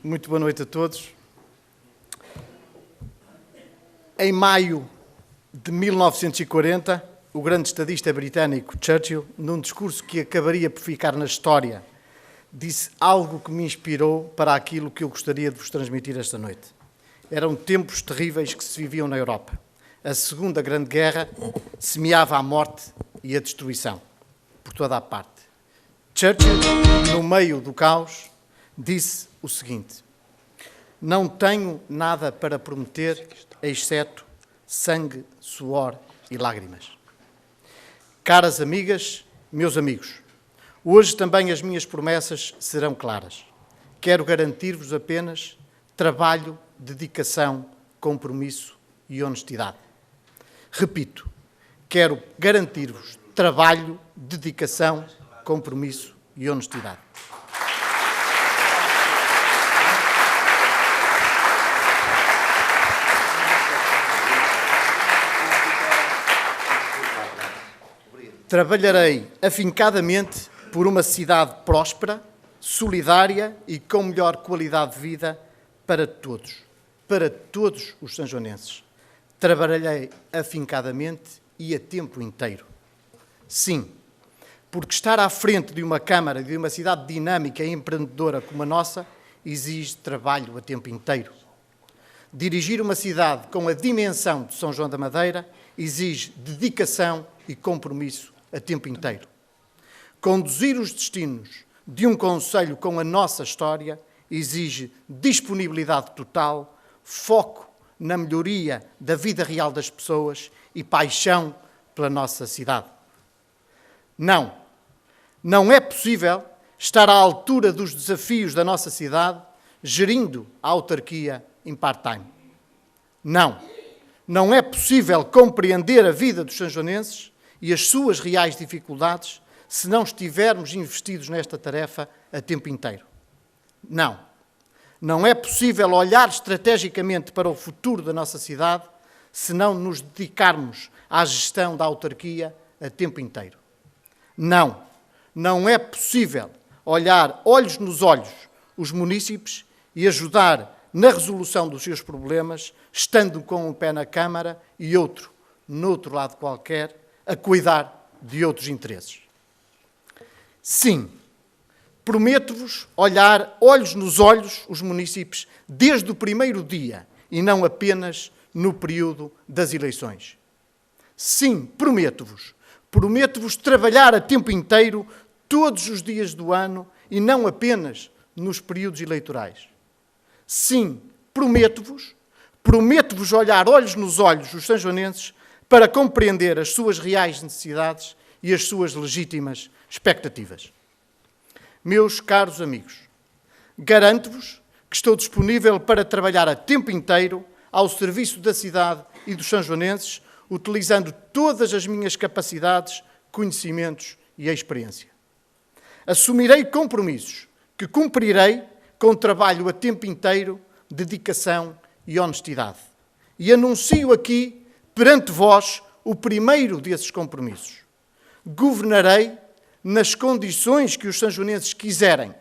Muito boa noite a todos. Em maio de 1940, o grande estadista britânico Churchill, num discurso que acabaria por ficar na história, disse algo que me inspirou para aquilo que eu gostaria de vos transmitir esta noite. Eram tempos terríveis que se viviam na Europa. A Segunda Grande Guerra semeava a morte e a destruição por toda a parte. Churchill, no meio do caos, disse o seguinte: não tenho nada para prometer, exceto sangue, suor e lágrimas. Caras amigas, meus amigos, hoje também as minhas promessas serão claras. Quero garantir-vos apenas trabalho, dedicação, compromisso e honestidade. Repito, quero garantir-vos trabalho, dedicação, compromisso e honestidade. Trabalharei afincadamente por uma cidade próspera, solidária e com melhor qualidade de vida para todos os sanjonenses. Trabalharei afincadamente e a tempo inteiro. Sim, porque estar à frente de uma Câmara, de uma cidade dinâmica e empreendedora como a nossa, exige trabalho a tempo inteiro. Dirigir uma cidade com a dimensão de São João da Madeira exige dedicação e compromisso a tempo inteiro. Conduzir os destinos de um concelho com a nossa história exige disponibilidade total, foco na melhoria da vida real das pessoas e paixão pela nossa cidade. Não é possível estar à altura dos desafios da nossa cidade gerindo a autarquia em part-time. Não é possível compreender a vida dos sanjonenses e as suas reais dificuldades se não estivermos investidos nesta tarefa a tempo inteiro. Não é possível olhar estrategicamente para o futuro da nossa cidade se não nos dedicarmos à gestão da autarquia a tempo inteiro. Não é possível olhar olhos nos olhos os munícipes e ajudar na resolução dos seus problemas, estando com um pé na Câmara e outro, noutro lado qualquer, a cuidar de outros interesses. Sim, prometo-vos olhar olhos nos olhos os munícipes desde o primeiro dia e não apenas no período das eleições. Sim, prometo-vos trabalhar a tempo inteiro todos os dias do ano e não apenas nos períodos eleitorais. Sim, prometo-vos olhar olhos nos olhos os sanjonenses para compreender as suas reais necessidades e as suas legítimas expectativas. Meus caros amigos, garanto-vos que estou disponível para trabalhar a tempo inteiro ao serviço da cidade e dos sanjonenses, utilizando todas as minhas capacidades, conhecimentos e experiência. Assumirei compromissos que cumprirei com trabalho a tempo inteiro, dedicação e honestidade. E anuncio aqui, perante vós, o primeiro desses compromissos. Governarei nas condições que os sanjonenses quiserem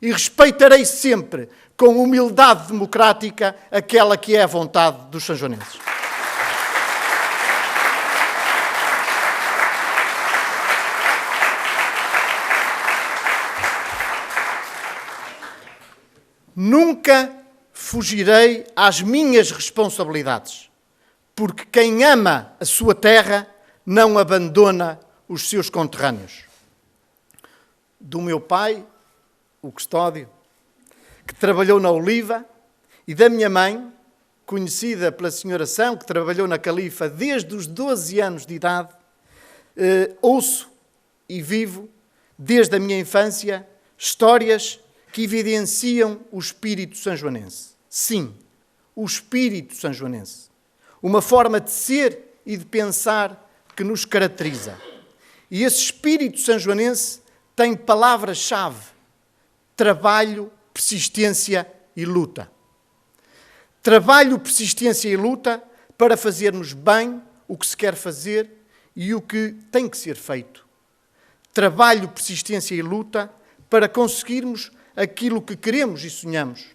e respeitarei sempre, com humildade democrática, aquela que é a vontade dos sanjonenses. Nunca fugirei às minhas responsabilidades, porque quem ama a sua terra não abandona os seus conterrâneos. Do meu pai, o Custódio, que trabalhou na Oliva, e da minha mãe, conhecida pela Senhora São, que trabalhou na Califa desde os 12 anos de idade, ouço e vivo, desde a minha infância, histórias que evidenciam o espírito sanjoanense. Sim, o espírito sanjoanense. Uma forma de ser e de pensar que nos caracteriza. E esse espírito sanjoanense tem palavras-chave: trabalho, persistência e luta. Trabalho, persistência e luta para fazermos bem o que se quer fazer e o que tem que ser feito. Trabalho, persistência e luta para conseguirmos aquilo que queremos e sonhamos.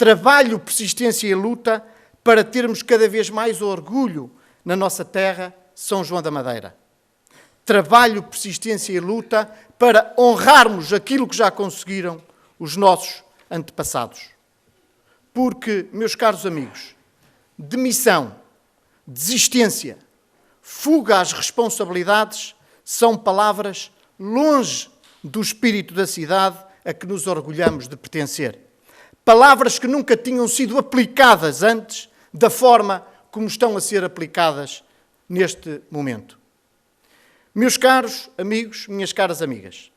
Trabalho, persistência e luta para termos cada vez mais orgulho na nossa terra, São João da Madeira. Trabalho, persistência e luta para honrarmos aquilo que já conseguiram os nossos antepassados. Porque, meus caros amigos, demissão, desistência, fuga às responsabilidades são palavras longe do espírito da cidade a que nos orgulhamos de pertencer. Palavras que nunca tinham sido aplicadas antes da forma como estão a ser aplicadas neste momento. Meus caros amigos, minhas caras amigas,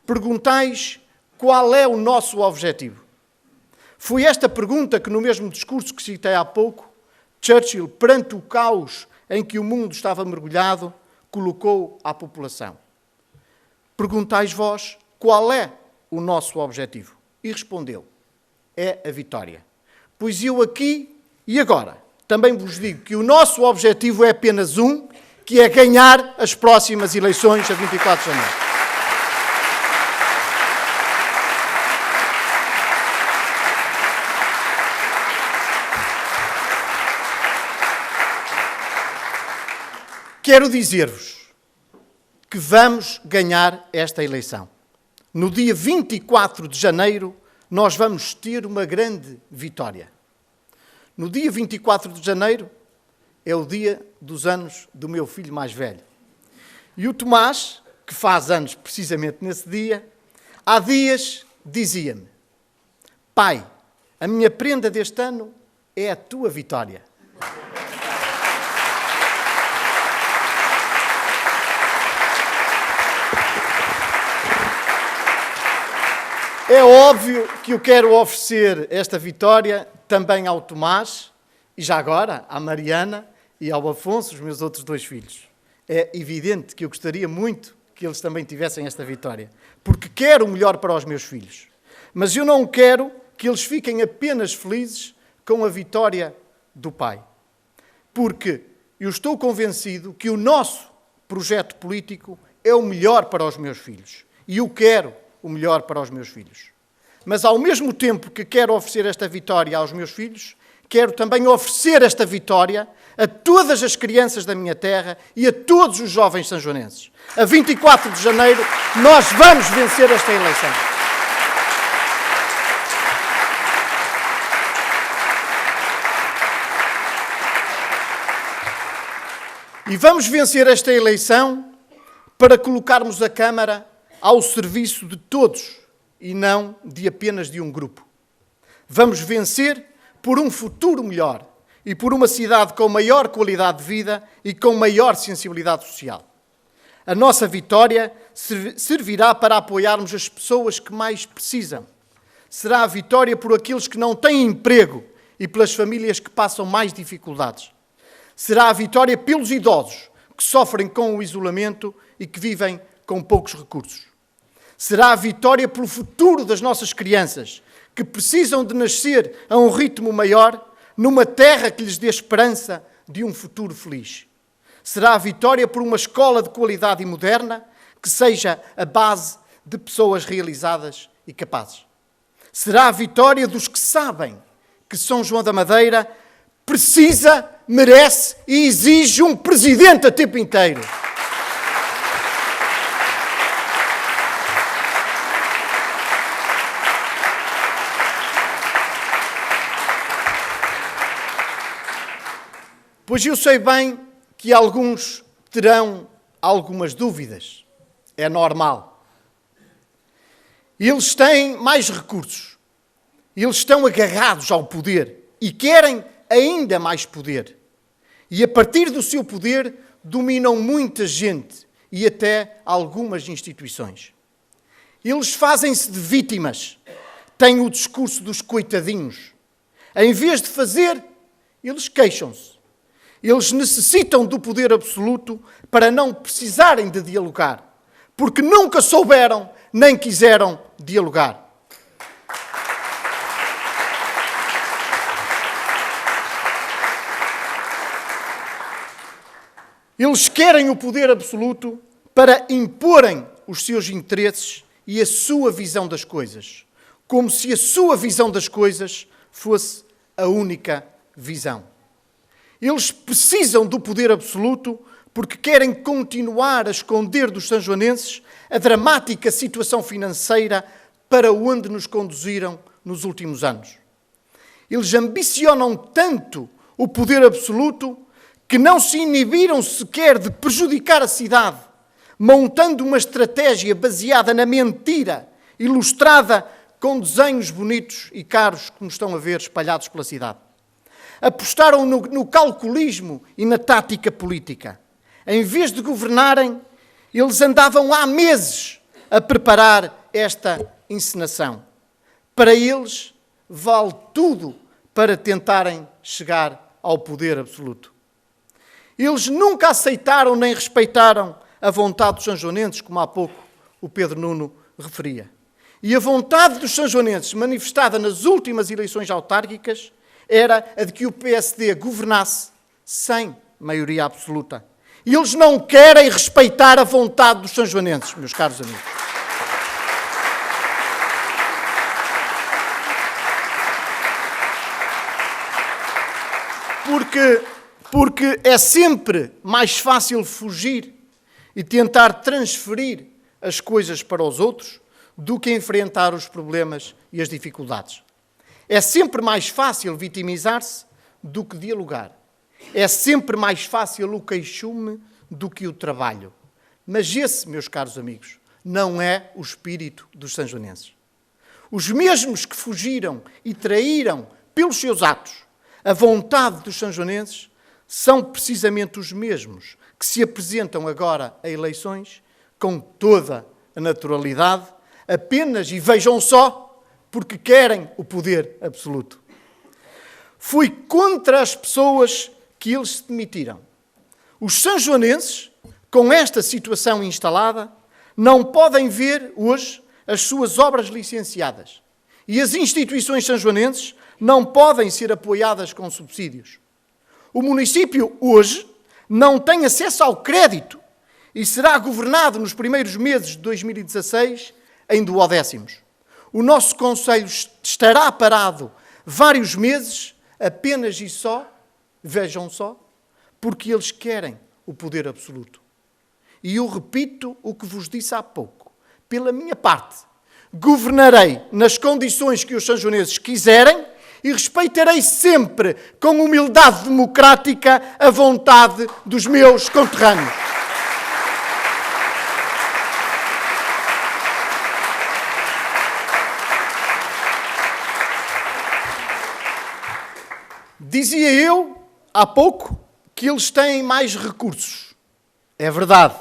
perguntais qual é o nosso objetivo. Foi esta pergunta que, no mesmo discurso que citei há pouco, Churchill, perante o caos em que o mundo estava mergulhado, colocou à população. Perguntais vós qual é o nosso objetivo. E respondeu, é a vitória. Pois eu aqui e agora também vos digo que o nosso objetivo é apenas um, que é ganhar as próximas eleições a 24 de janeiro. Quero dizer-vos que vamos ganhar esta eleição. No dia 24 de janeiro, nós vamos ter uma grande vitória. No dia 24 de janeiro, é o dia dos anos do meu filho mais velho. E o Tomás, que faz anos precisamente nesse dia, há dias dizia-me: pai, a minha prenda deste ano é a tua vitória. É óbvio que eu quero oferecer esta vitória também ao Tomás e já agora à Mariana e ao Afonso, os meus outros 2 filhos. É evidente que eu gostaria muito que eles também tivessem esta vitória, porque quero o melhor para os meus filhos. Mas eu não quero que eles fiquem apenas felizes com a vitória do pai. Porque eu estou convencido que o nosso projeto político é o melhor para os meus filhos. E eu quero o melhor para os meus filhos. Mas ao mesmo tempo que quero oferecer esta vitória aos meus filhos, quero também oferecer esta vitória a todas as crianças da minha terra e a todos os jovens sanjoanenses. A 24 de janeiro nós vamos vencer esta eleição. E vamos vencer esta eleição para colocarmos a Câmara ao serviço de todos e não de apenas de um grupo. Vamos vencer por um futuro melhor e por uma cidade com maior qualidade de vida e com maior sensibilidade social. A nossa vitória servirá para apoiarmos as pessoas que mais precisam. Será a vitória por aqueles que não têm emprego e pelas famílias que passam mais dificuldades. Será a vitória pelos idosos que sofrem com o isolamento e que vivem com poucos recursos. Será a vitória pelo futuro das nossas crianças, que precisam de nascer a um ritmo maior, numa terra que lhes dê esperança de um futuro feliz. Será a vitória por uma escola de qualidade e moderna, que seja a base de pessoas realizadas e capazes. Será a vitória dos que sabem que São João da Madeira precisa, merece e exige um presidente a tempo inteiro. Pois eu sei bem que alguns terão algumas dúvidas. É normal. Eles têm mais recursos. Eles estão agarrados ao poder e querem ainda mais poder. E a partir do seu poder dominam muita gente e até algumas instituições. Eles fazem-se de vítimas. Têm o discurso dos coitadinhos. Em vez de fazer, eles queixam-se. Eles necessitam do poder absoluto para não precisarem de dialogar, porque nunca souberam nem quiseram dialogar. Eles querem o poder absoluto para imporem os seus interesses e a sua visão das coisas, como se a sua visão das coisas fosse a única visão. Eles precisam do poder absoluto porque querem continuar a esconder dos sanjoanenses a dramática situação financeira para onde nos conduziram nos últimos anos. Eles ambicionam tanto o poder absoluto que não se inibiram sequer de prejudicar a cidade, montando uma estratégia baseada na mentira, ilustrada com desenhos bonitos e caros, como estão a ver, espalhados pela cidade. Apostaram no calculismo e na tática política. Em vez de governarem, eles andavam há meses a preparar esta encenação. Para eles, vale tudo para tentarem chegar ao poder absoluto. Eles nunca aceitaram nem respeitaram a vontade dos sanjoanenses, como há pouco o Pedro Nuno referia. E a vontade dos sanjoanenses, manifestada nas últimas eleições autárquicas, era a de que o PSD governasse sem maioria absoluta. E eles não querem respeitar a vontade dos sanjoanenses, meus caros amigos. Porque é sempre mais fácil fugir e tentar transferir as coisas para os outros do que enfrentar os problemas e as dificuldades. É sempre mais fácil vitimizar-se do que dialogar. É sempre mais fácil o queixume do que o trabalho. Mas esse, meus caros amigos, não é o espírito dos sanjoanenses. Os mesmos que fugiram e traíram pelos seus atos a vontade dos sanjoanenses são precisamente os mesmos que se apresentam agora a eleições com toda a naturalidade, apenas, e vejam só, porque querem o poder absoluto. Foi contra as pessoas que eles se demitiram. Os sanjoanenses, com esta situação instalada, não podem ver hoje as suas obras licenciadas. E as instituições sanjoanenses não podem ser apoiadas com subsídios. O município, hoje, não tem acesso ao crédito e será governado nos primeiros meses de 2016 em duodécimos. O nosso concelho estará parado vários meses, apenas e só, vejam só, porque eles querem o poder absoluto. E eu repito o que vos disse há pouco. Pela minha parte, governarei nas condições que os sanjoanenses quiserem e respeitarei sempre, com humildade democrática, a vontade dos meus conterrâneos. Dizia eu, há pouco, que eles têm mais recursos. É verdade.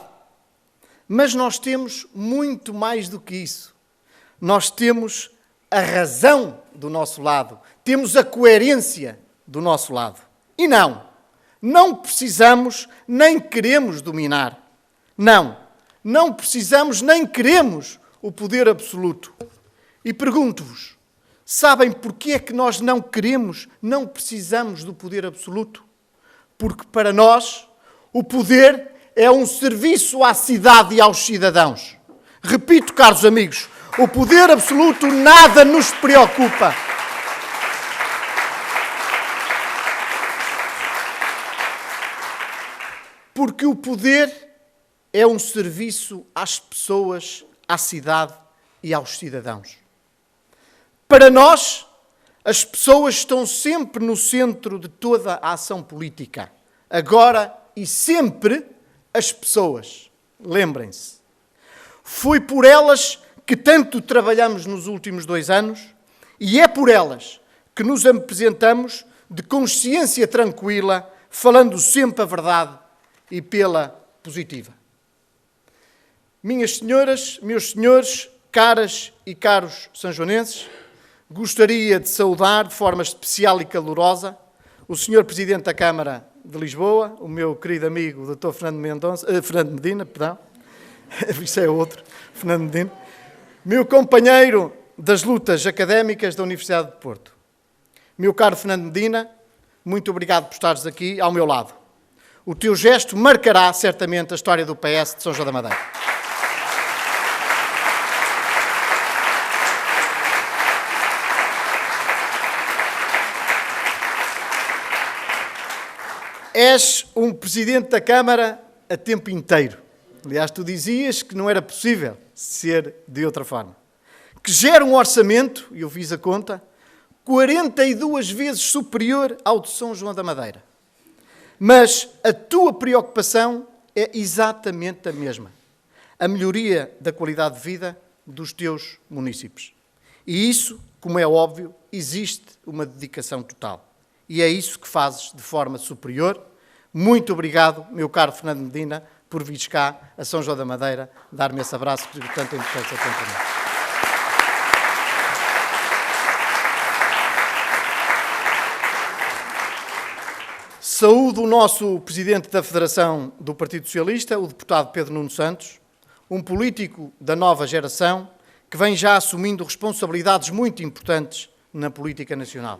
Mas nós temos muito mais do que isso. Nós temos a razão do nosso lado. Temos a coerência do nosso lado. E não precisamos nem queremos dominar. Não precisamos nem queremos o poder absoluto. E pergunto-vos, sabem porquê é que nós não queremos, não precisamos do poder absoluto? Porque para nós o poder é um serviço à cidade e aos cidadãos. Repito, caros amigos, o poder absoluto nada nos preocupa. Porque o poder é um serviço às pessoas, à cidade e aos cidadãos. Para nós, as pessoas estão sempre no centro de toda a ação política. Agora e sempre as pessoas. Lembrem-se. Foi por elas que tanto trabalhamos nos últimos 2 anos e é por elas que nos apresentamos de consciência tranquila, falando sempre a verdade e pela positiva. Minhas senhoras, meus senhores, caras e caros sanjoanenses, gostaria de saudar de forma especial e calorosa o Sr. Presidente da Câmara de Lisboa, o meu querido amigo Dr. Fernando Medina, isso é outro, Fernando Medina, meu companheiro das lutas académicas da Universidade de Porto. Meu caro Fernando Medina, muito obrigado por estares aqui ao meu lado. O teu gesto marcará certamente a história do PS de São João da Madeira. És um presidente da Câmara a tempo inteiro. Aliás, tu dizias que não era possível ser de outra forma. Que gera um orçamento, e eu fiz a conta, 42 vezes superior ao de São João da Madeira. Mas a tua preocupação é exatamente a mesma. A melhoria da qualidade de vida dos teus munícipes. E isso, como é óbvio, existe uma dedicação total. E é isso que fazes de forma superior. Muito obrigado, meu caro Fernando Medina, por vires cá a São João da Madeira dar-me esse abraço que de tanta importância tem para mim. Saúdo o nosso presidente da Federação do Partido Socialista, o deputado Pedro Nuno Santos, um político da nova geração que vem já assumindo responsabilidades muito importantes na política nacional.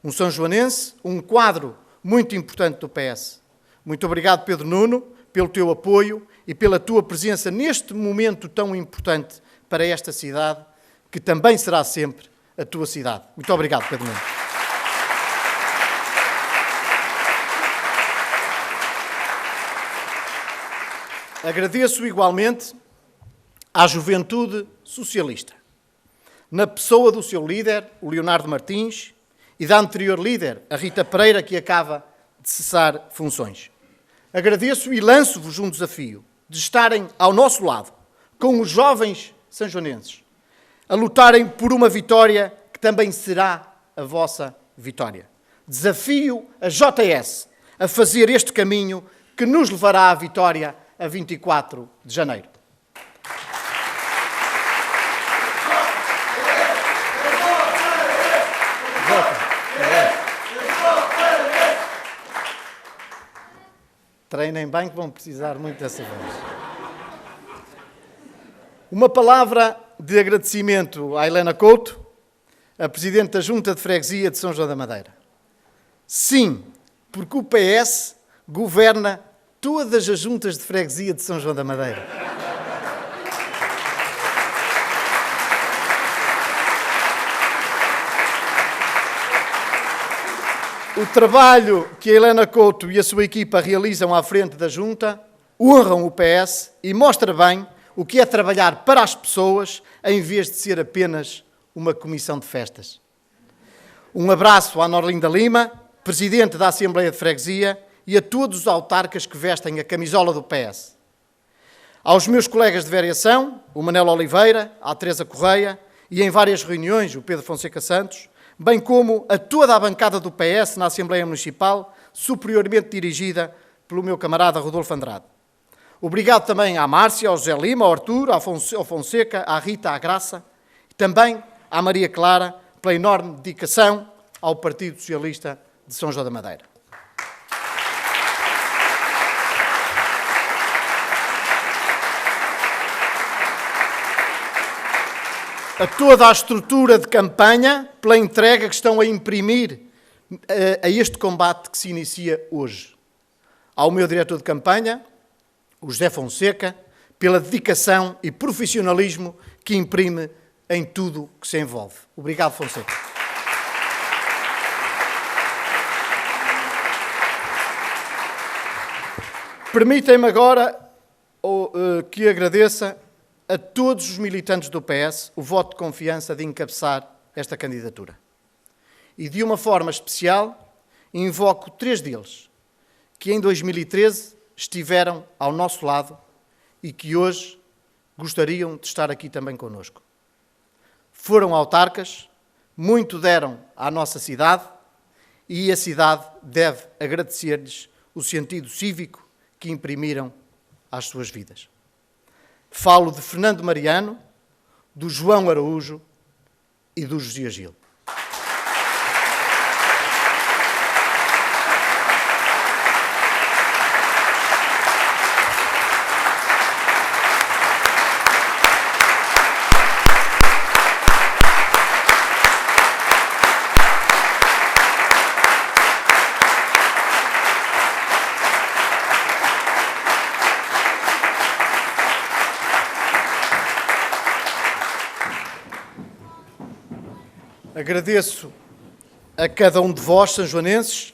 Um são-joanense, um quadro muito importante do PS. Muito obrigado, Pedro Nuno, pelo teu apoio e pela tua presença neste momento tão importante para esta cidade, que também será sempre a tua cidade. Muito obrigado, Pedro Nuno. Agradeço igualmente à juventude socialista, na pessoa do seu líder, o Leonardo Martins, e da anterior líder, a Rita Pereira, que acaba de cessar funções. Agradeço e lanço-vos um desafio de estarem ao nosso lado, com os jovens sanjonenses, a lutarem por uma vitória que também será a vossa vitória. Desafio a JS a fazer este caminho que nos levará à vitória a 24 de janeiro. Treinem bem que vão precisar muito dessa voz. Uma palavra de agradecimento à Helena Couto, a Presidente da Junta de Freguesia de São João da Madeira. Sim, porque o PS governa todas as juntas de freguesia de São João da Madeira. O trabalho que a Helena Couto e a sua equipa realizam à frente da Junta honram o PS e mostra bem o que é trabalhar para as pessoas em vez de ser apenas uma comissão de festas. Um abraço à Norlinda Lima, Presidente da Assembleia de Freguesia, e a todos os autarcas que vestem a camisola do PS. Aos meus colegas de vereação, o Manel Oliveira, a Teresa Correia e em várias reuniões o Pedro Fonseca Santos, bem como a toda a bancada do PS na Assembleia Municipal, superiormente dirigida pelo meu camarada Rodolfo Andrade. Obrigado também à Márcia, ao José Lima, ao Artur, ao Fonseca, à Rita, à Graça, e também à Maria Clara, pela enorme dedicação ao Partido Socialista de São João da Madeira. A toda a estrutura de campanha, pela entrega que estão a imprimir a este combate que se inicia hoje. Ao meu diretor de campanha, o José Fonseca, pela dedicação e profissionalismo que imprime em tudo que se envolve. Obrigado, Fonseca. Permitem-me agora que agradeça a todos os militantes do PS o voto de confiança de encabeçar esta candidatura. E de uma forma especial, invoco 3 deles, que em 2013 estiveram ao nosso lado e que hoje gostariam de estar aqui também connosco. Foram autarcas, muito deram à nossa cidade e a cidade deve agradecer-lhes o sentido cívico que imprimiram às suas vidas. Falo de Fernando Mariano, do João Araújo e do José Gil. Agradeço a cada um de vós, sanjoanenses,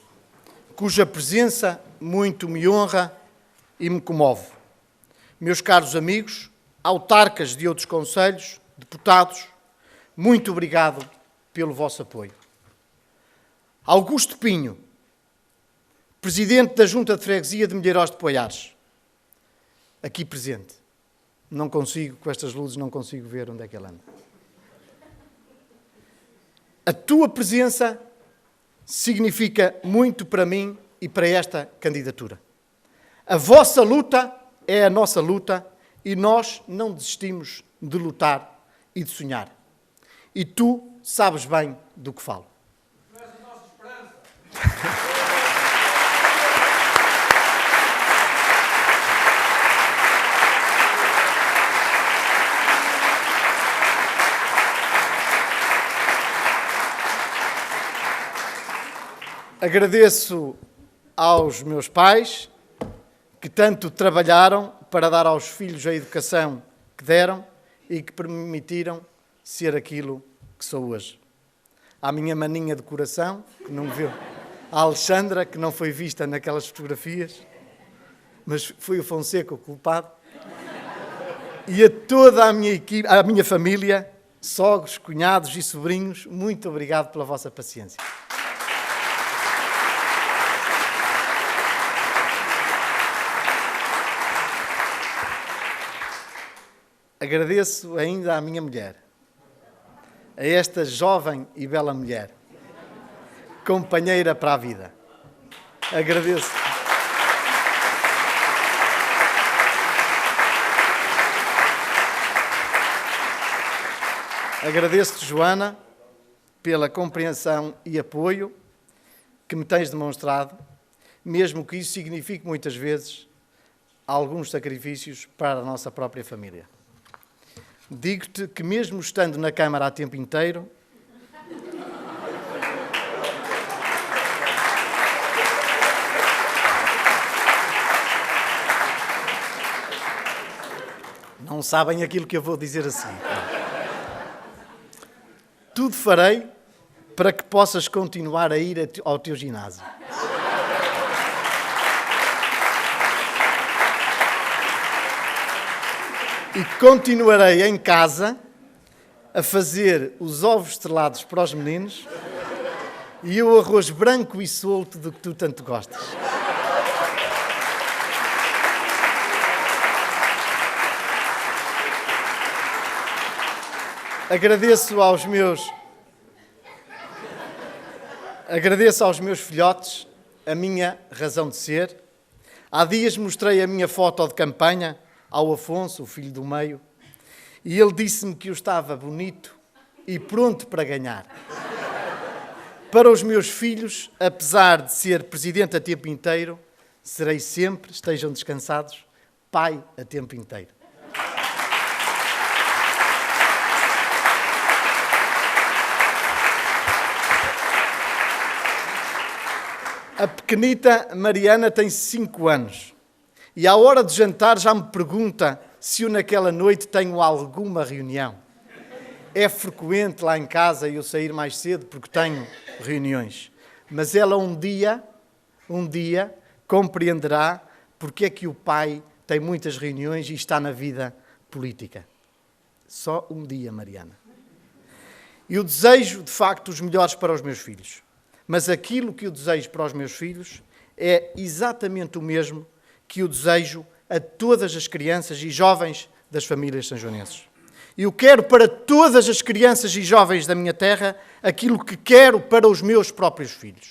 cuja presença muito me honra e me comove. Meus caros amigos, autarcas de outros concelhos, deputados, muito obrigado pelo vosso apoio. Augusto Pinho, presidente da Junta de Freguesia de Milheiros de Poiares, aqui presente. Não consigo, com estas luzes, não consigo ver onde é que ele anda. A tua presença significa muito para mim e para esta candidatura. A vossa luta é a nossa luta e nós não desistimos de lutar e de sonhar. E tu sabes bem do que falo. Tu és a nossa esperança. Agradeço aos meus pais, que tanto trabalharam para dar aos filhos a educação que deram e que permitiram ser aquilo que sou hoje. À minha maninha de coração, que não me viu, à Alexandra, que não foi vista naquelas fotografias, mas foi o Fonseca o culpado, e a toda a minha equipe, a minha família, sogros, cunhados e sobrinhos, muito obrigado pela vossa paciência. Agradeço ainda à minha mulher, a esta jovem e bela mulher, companheira para a vida. Agradeço. Agradeço-te, Joana, pela compreensão e apoio que me tens demonstrado, mesmo que isso signifique muitas vezes alguns sacrifícios para a nossa própria família. Digo-te que mesmo estando na Câmara a tempo inteiro, não sabem aquilo que eu vou dizer assim. Tudo farei para que possas continuar a ir ao teu ginásio. E continuarei em casa a fazer os ovos estrelados para os meninos e o arroz branco e solto do que tu tanto gostas. Agradeço aos meus filhotes a minha razão de ser. Há dias mostrei a minha foto de campanha ao Afonso, o filho do meio, e ele disse-me que eu estava bonito e pronto para ganhar. Para os meus filhos, apesar de ser presidente a tempo inteiro, serei sempre, estejam descansados, pai a tempo inteiro. A pequenita Mariana tem 5 anos. E à hora de jantar já me pergunta se eu naquela noite tenho alguma reunião. É frequente lá em casa eu sair mais cedo porque tenho reuniões. Mas ela um dia compreenderá porque é que o pai tem muitas reuniões e está na vida política. Só um dia, Mariana. Eu desejo, de facto, os melhores para os meus filhos. Mas aquilo que eu desejo para os meus filhos é exatamente o mesmo que eu desejo a todas as crianças e jovens das famílias sanjonenses. Eu quero para todas as crianças e jovens da minha terra aquilo que quero para os meus próprios filhos.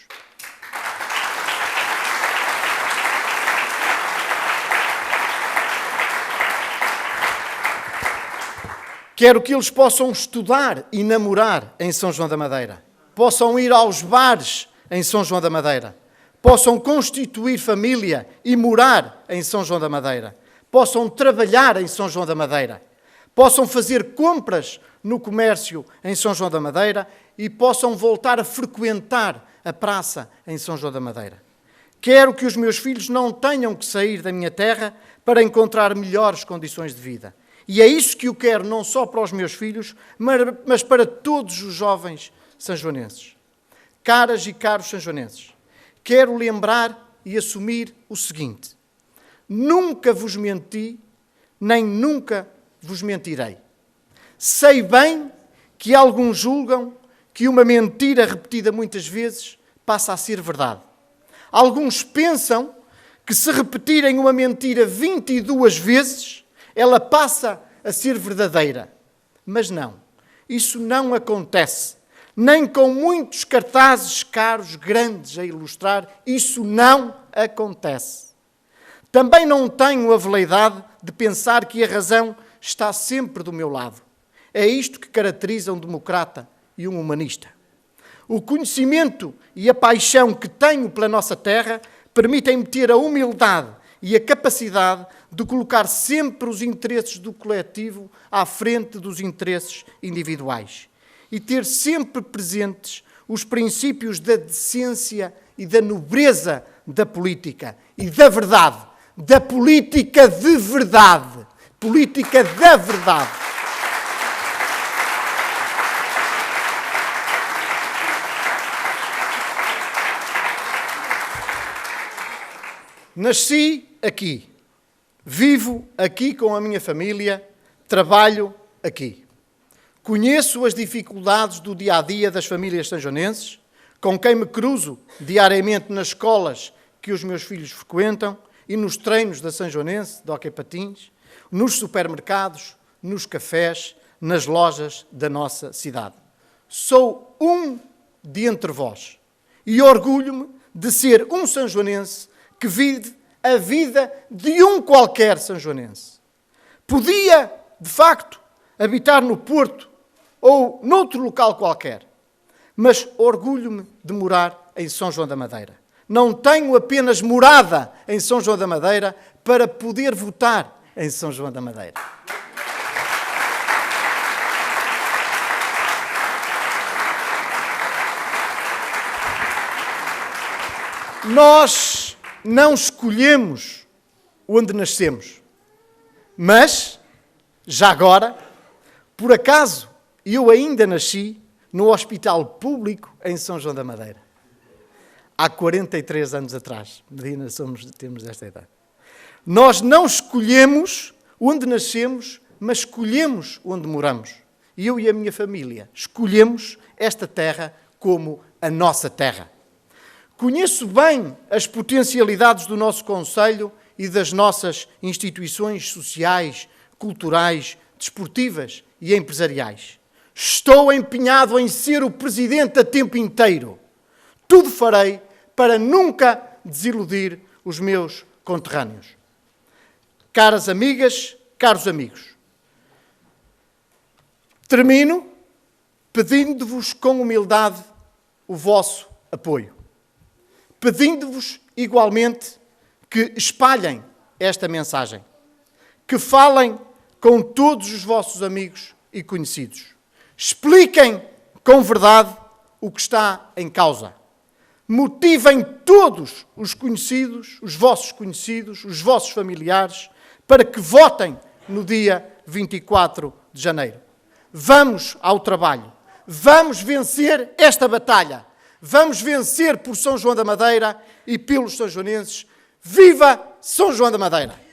Quero que eles possam estudar e namorar em São João da Madeira, possam ir aos bares em São João da Madeira, possam constituir família e morar em São João da Madeira, possam trabalhar em São João da Madeira, possam fazer compras no comércio em São João da Madeira e possam voltar a frequentar a praça em São João da Madeira. Quero que os meus filhos não tenham que sair da minha terra para encontrar melhores condições de vida. E é isso que eu quero não só para os meus filhos, mas para todos os jovens sanjonenses. Caras e caros sanjonenses, quero lembrar e assumir o seguinte: nunca vos menti, nem nunca vos mentirei. Sei bem que alguns julgam que uma mentira repetida muitas vezes passa a ser verdade. Alguns pensam que se repetirem uma mentira 22 vezes, ela passa a ser verdadeira. Mas não, isso não acontece. Nem com muitos cartazes caros, grandes a ilustrar, isso não acontece. Também não tenho a veleidade de pensar que a razão está sempre do meu lado. É isto que caracteriza um democrata e um humanista. O conhecimento e a paixão que tenho pela nossa terra permitem-me ter a humildade e a capacidade de colocar sempre os interesses do coletivo à frente dos interesses individuais e ter sempre presentes os princípios da decência e da nobreza da política e da verdade, da política de verdade, política da verdade. Nasci aqui, vivo aqui com a minha família, trabalho aqui. Conheço as dificuldades do dia-a-dia das famílias sanjonenses, com quem me cruzo diariamente nas escolas que os meus filhos frequentam e nos treinos da Sanjonense, de hóquei patins, nos supermercados, nos cafés, nas lojas da nossa cidade. Sou um de entre vós e orgulho-me de ser um sanjonense que vive a vida de um qualquer sanjonense. Podia, de facto, habitar no Porto ou noutro local qualquer, mas orgulho-me de morar em São João da Madeira. Não tenho apenas morada em São João da Madeira para poder votar em São João da Madeira. Nós não escolhemos onde nascemos, mas, já agora, por acaso, eu ainda nasci no Hospital Público em São João da Madeira. Há 43 anos atrás. Medina, temos esta idade. Nós não escolhemos onde nascemos, mas escolhemos onde moramos. E eu e a minha família escolhemos esta terra como a nossa terra. Conheço bem as potencialidades do nosso concelho e das nossas instituições sociais, culturais, desportivas e empresariais. Estou empenhado em ser o presidente a tempo inteiro. Tudo farei para nunca desiludir os meus conterrâneos. Caras amigas, caros amigos, termino pedindo-vos com humildade o vosso apoio. Pedindo-vos igualmente que espalhem esta mensagem, que falem com todos os vossos amigos e conhecidos. Expliquem com verdade o que está em causa. Motivem todos os conhecidos, os vossos familiares, para que votem no dia 24 de janeiro. Vamos ao trabalho. Vamos vencer esta batalha. Vamos vencer por São João da Madeira e pelos sanjonenses. Viva São João da Madeira!